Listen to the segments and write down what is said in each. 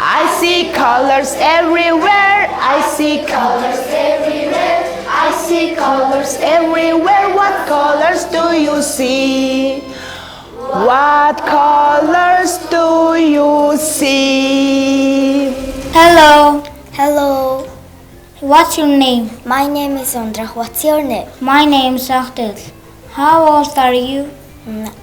I see colors everywhere. I see colors everywhere. I see colors everywhere. What colors do you see? What colors do you see? Hello. Hello. What's your name? My name is Ondra. What's your name? My name is Ahted. How old are you?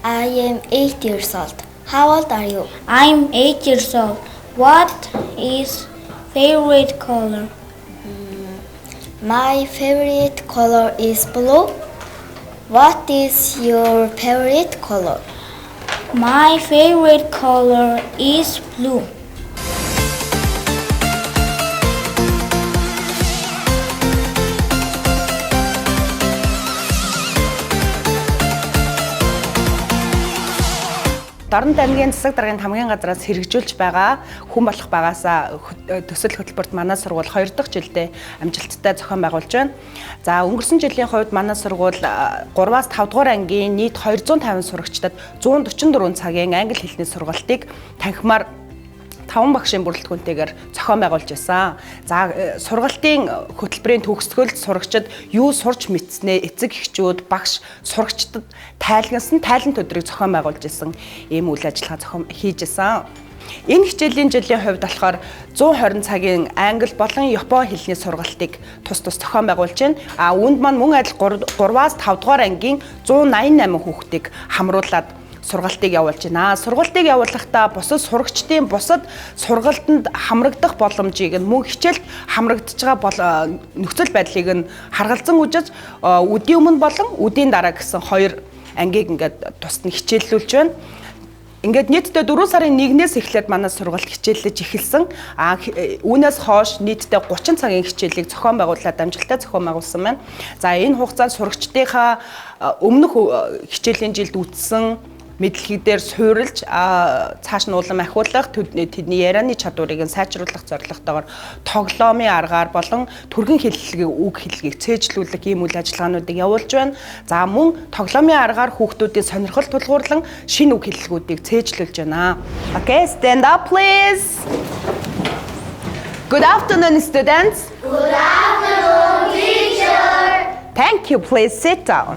I am 8 years old. How old are you? I'm 8 years old. What is favorite color? My favorite color is blue. What is your favorite color? My favorite color is blue. Дорн аймгийн засаг даргын хамгийн газраас хэрэгжүүлж байгаа хүн болох багаасаа төсөл хөтөлбөрт манай сургууль 2 дахь жилдээ амжилттай зохион байгуулж байна. За өнгөрсөн жилийн хувьд манай сургууль 3-аас 5 дугаар ангийн нийт 250 сурагчдад 144 цагийн англи хэлний сургалтыг танхимаар 5 багшийн бүрэлдэхүүнтэйгээр зохион байгуулж байсан. За сургалтын хөтөлбөрийн төгсгөлд сурагчид юу сурч мэдснээ эцэг эхчүүд, багш сурагчдад тайлгнасан тайлант өдрийг зохион байгуулж байсан ийм үйл ажиллагаа зохион хийж байсан. Энэ хичээлийн жилийн хувьд болохоор 120 цагийн англи болон япон хэлний сургалтыг тус зохион байгуулж байна. Үүнд маань мөн адил 3-аас 5 дугаар ангийн 188 хүүхдийг хамруулад сургалтыг явуулж байна. Сургалтыг явуулахдаа бусад сурагчдын бусад сургалтанд хамрагдах боломжийг нь мөн хичээлд хамрагдж байгаа нөхцөл байдлыг нь харгалзан үзэж үдийн өмнө болон үдийн дараа гэсэн 2 ангийг ингээд тусад нь хичээллүүлж байна. Ингээд нийтдээ 4 сарын 1-ээс эхлээд манай сургалт хичээллэж эхэлсэн. Үүнээс хойш нийтдээ 30 цагийн хичээлийг зохион байгуулаад амжилттай зохион байгуулсан байна. За энэ хугацаанд сурагчдынхаа өмнөх хичээлийн жилд үтсэн мэдлэгүүдээр суурилж цааш нь улам ахиулах тэдний ярианы чадварыг нь сайжруулах зорилготойгоор тоглоомын аргаар болон түргэн хэллэгийг үг хэллэгийг цээжлүүлэх ийм үйл ажиллагаануудыг явуулж байна. За мөн тоглоомын аргаар хүүхдүүдийн сонирхол тулгуурлан шинэ үг хэллэгүүдийг цээжлүүлж байна. Okay, stand up please. Good afternoon students. Good afternoon teacher. Thank you. Please sit down.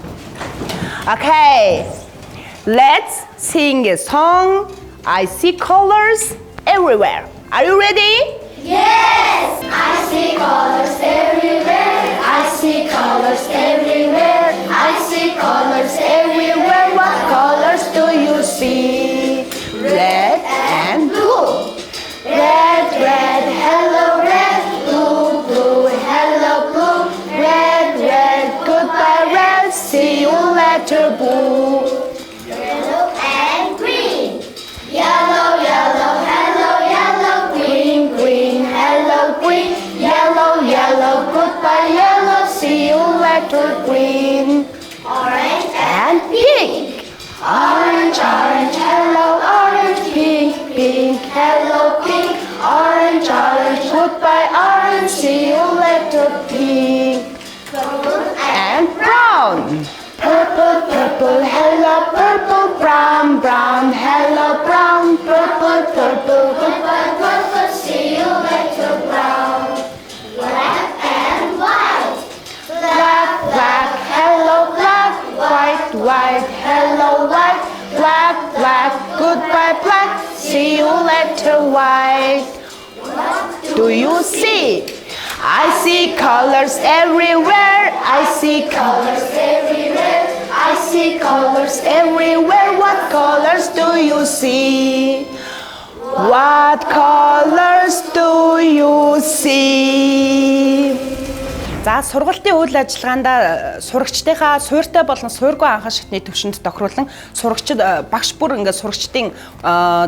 Okay. Let's sing a song. I see colors everywhere. Are you ready? Yes, I see colors everywhere. I see colors everywhere. I see colors everywhere. What colors do you see? Red and blue. Red, red, hello red. Blue, blue, hello blue. Red, red, goodbye red. See you later, blue. Yellow and green. Yellow, yellow, hello yellow. Green, green, hello green. Yellow, yellow, goodbye yellow. See you later, green. Orange And pink. orange, orange, Hello, orange, pink, pink, hello, pink. Orange, orange, goodbye, orange. See you later, pink. And brown. Purple, purple, hello, purple. Brown, brown, hello, brown. Purple, purple, goodbye, purple. see you later brown. Black and white. Black, black, hello, black. White, white, hello, white. Black, black, goodbye, black. See you later, white. Do you see? I see colors everywhere. I see colors everywhere. I see colors everywhere. What colors do you see? What colors do you see? За сургалтын үйл ажиллагаанд сурагчдынхаа суурьтай болон суурьгүй анхан шатны төвшөнд тохируулан сурагчид багш бүр ингээд сурагчдын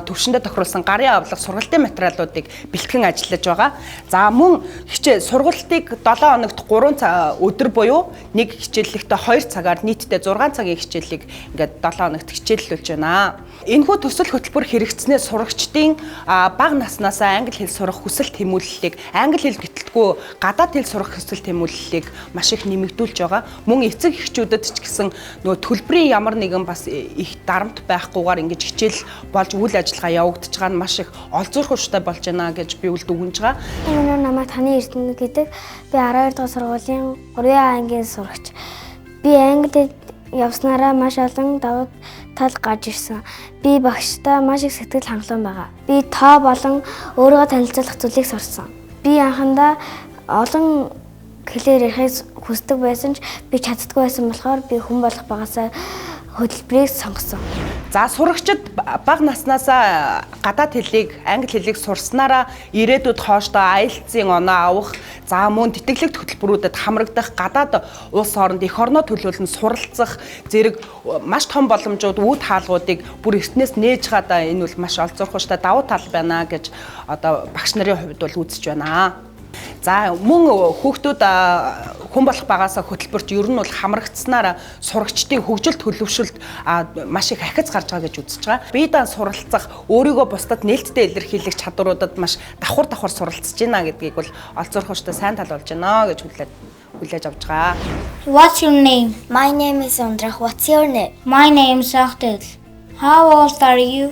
төвшөндө тохируулсан гарын авлага сургалтын материалуудыг бэлтгэн ажиллаж байгаа. За мөн сургалтыг 7 хоногт 3 өдөр буюу нэг хичээллэгтээ 2 цагаар нийтдээ 6 цагийн хичээлийг ингээд 7 хоногт хичээллүүлж байна. Энэхүү төсөл хөтөлбөр хэрэгжснээр сурагчдын бага наснаасаа англи хэл сурах хүсэл тэмүүллийг англи хэл гэтлэггүй мэдхгүй гадаад хэл сурах хүсэл тэмүүллийг маш их нэмэгдүүлж байгаа. Мөн эцэг эхчүүдэд ч гэсэн нөгөө төлбөрийн ямар нэгэн бас их дарамт байхгүйгээр ингэж хичээл болж үйл ажиллагаа явагдаж байгаа нь маш их олзуурхууштай болж байна гэж би дүгнэж байгаа. Миний намайг Таны Эрдэнэ гэдэг. Би 12 дугаар сургуулийн 3 ангийн сурагч. Би Англид явснараа маш олон давуу тал гарч ирсэн. Би багштай маш их сэтгэл хангалуун байгаа. Би тоо болон өөрийгөө танилцуулах зүйлийг сурсан. Би анхандаа олон хэлээр ярихыг хүсдэг байсан ч би чаддаггүй байсан болохоор би хүн болох багасаа хөтөлбөрийг сонгосон. За сурагчид бага наснаасаа гадаад хэлийг, англи хэлийг сурснараа ирээдүйд хоошдоо IELTS-ийн оноо авах, за мөн тэтгэлэг хөтөлбөрүүдэд хамрагдах, гадаад улс оронд эх орноо төлөөлөн суралцах зэрэг маш том боломжууд, үе таалгуудыг бүр эртнээс нээж гадаа энэ бол маш олзуурхууштай давуу тал байна гэж одоо багш нарын хувьд бол үзэж байна. За мөн хүүхдүүд хүн болох багаасаа хөтөлбөрт ер нь бол хамрагдсанаар сурагчдын хөгжилт төлөвшөлт маш их ахиц гарч байгаа гэж үзэж байгаа. Бие даан суралцах, өөрийгөө бусдад нээлттэй илэрхийлэх чадваруудад маш давхар суралцж байна гэдгийг бол олзуурхууштай сайн тал болж байна гэж хүлээж авч байгаа. What's your name? My name is Ondrah. What's your name? My name is Ahted. How old are you?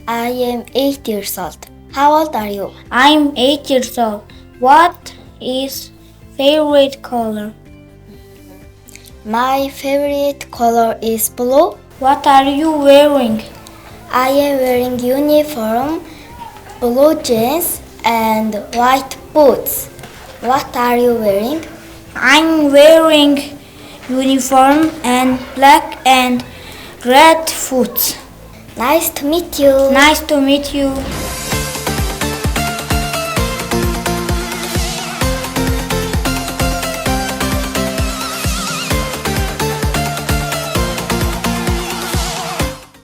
I am 8 years old. How old are you? I'm 8 years old. What is favorite color? My favorite color is blue. What are you wearing? I am wearing uniform, blue jeans and white boots. What are you wearing? I'm wearing uniform and black and red boots. Nice to meet you. Nice to meet you.